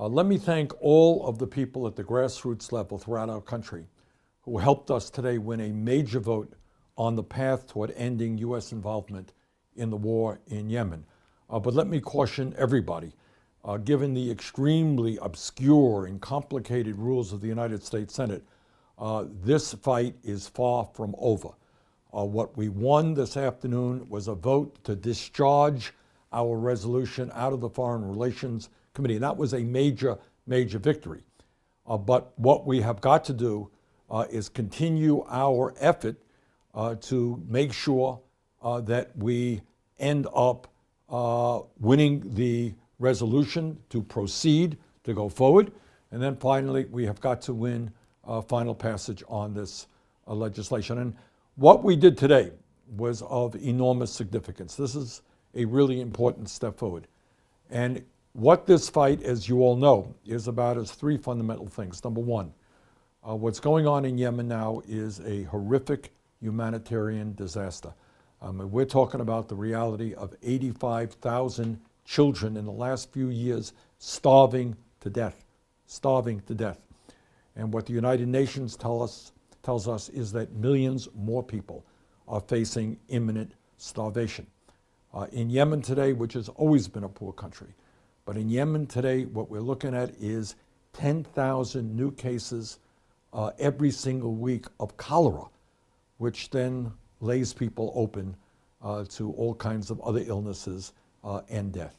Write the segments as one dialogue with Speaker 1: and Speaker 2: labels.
Speaker 1: Let me thank all of the people at the grassroots level throughout our country who helped us today win a major vote on the path toward ending U.S. involvement in the war in Yemen. But let me caution everybody, given the extremely obscure and complicated rules of the United States Senate, this fight is far from over. What we won this afternoon was a vote to discharge our resolution out of the Foreign Relations Committee. And that was a major, major victory. But what we have got to do is continue our effort to make sure that we end up winning the resolution to proceed, to go forward. And then finally, we have got to win final passage on this legislation. And what we did today was of enormous significance. This is a really important step forward. And what this fight, as you all know, is about is three fundamental things. Number one, what's going on in Yemen now is a horrific humanitarian disaster. We're talking about the reality of 85,000 children in the last few years starving to death. And what the United Nations tells us is that millions more people are facing imminent starvation. In Yemen today, which has always been a poor country, but in Yemen today, what we're looking at is 10,000 new cases every single week of cholera, which then lays people open to all kinds of other illnesses and death.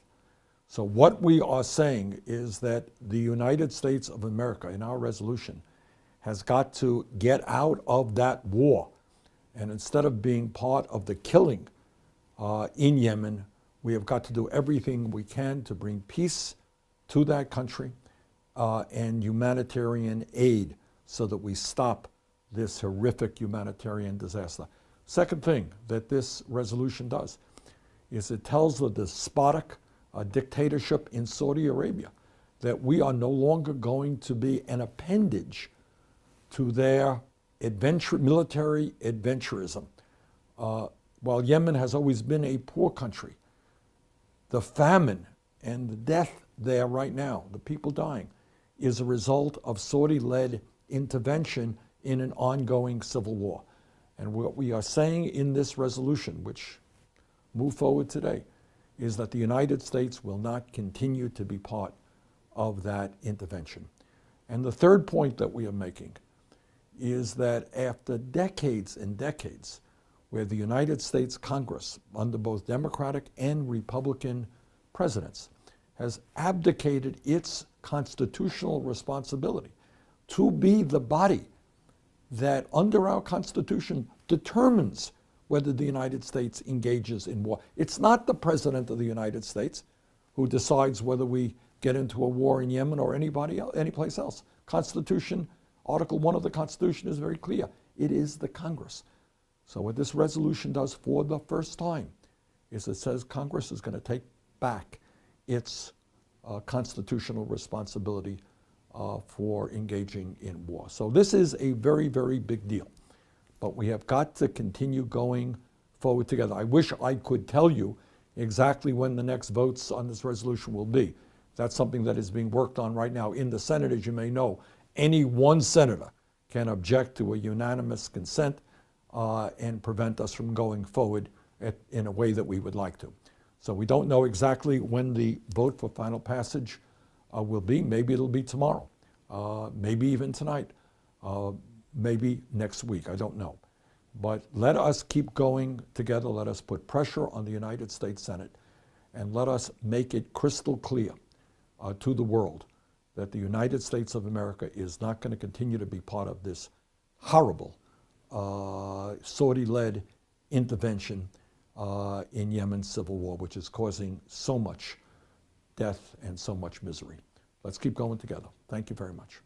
Speaker 1: So what we are saying is that the United States of America, in our resolution, has got to get out of that war. And instead of being part of the killing in Yemen, we have got to do everything we can to bring peace to that country and humanitarian aid so that we stop this horrific humanitarian disaster. Second thing that this resolution does is it tells the despotic dictatorship in Saudi Arabia that we are no longer going to be an appendage to their military adventurism. While Yemen has always been a poor country, the famine and the death there right now, the people dying, is a result of Saudi-led intervention in an ongoing civil war. And what we are saying in this resolution, which moved forward today, is that the United States will not continue to be part of that intervention. And the third point that we are making is that after decades and decades, where the United States Congress, under both Democratic and Republican presidents, has abdicated its constitutional responsibility to be the body that, under our Constitution, determines whether the United States engages in war. It's not the President of the United States who decides whether we get into a war in Yemen or anyplace else. Constitution, Article 1 of the Constitution is very clear. It is the Congress. So what this resolution does for the first time is it says Congress is going to take back its constitutional responsibility for engaging in war. So this is a very, very big deal. But we have got to continue going forward together. I wish I could tell you exactly when the next votes on this resolution will be. That's something that is being worked on right now in the Senate. As you may know, any one senator can object to a unanimous consent and prevent us from going forward in a way that we would like to. So we don't know exactly when the vote for final passage will be. Maybe it'll be tomorrow, maybe even tonight, maybe next week, I don't know. But let us keep going together. Let us put pressure on the United States Senate, and let us make it crystal clear to the world that the United States of America is not going to continue to be part of this horrible Saudi-led intervention in Yemen's civil war, which is causing so much death and so much misery. Let's keep going together. Thank you very much.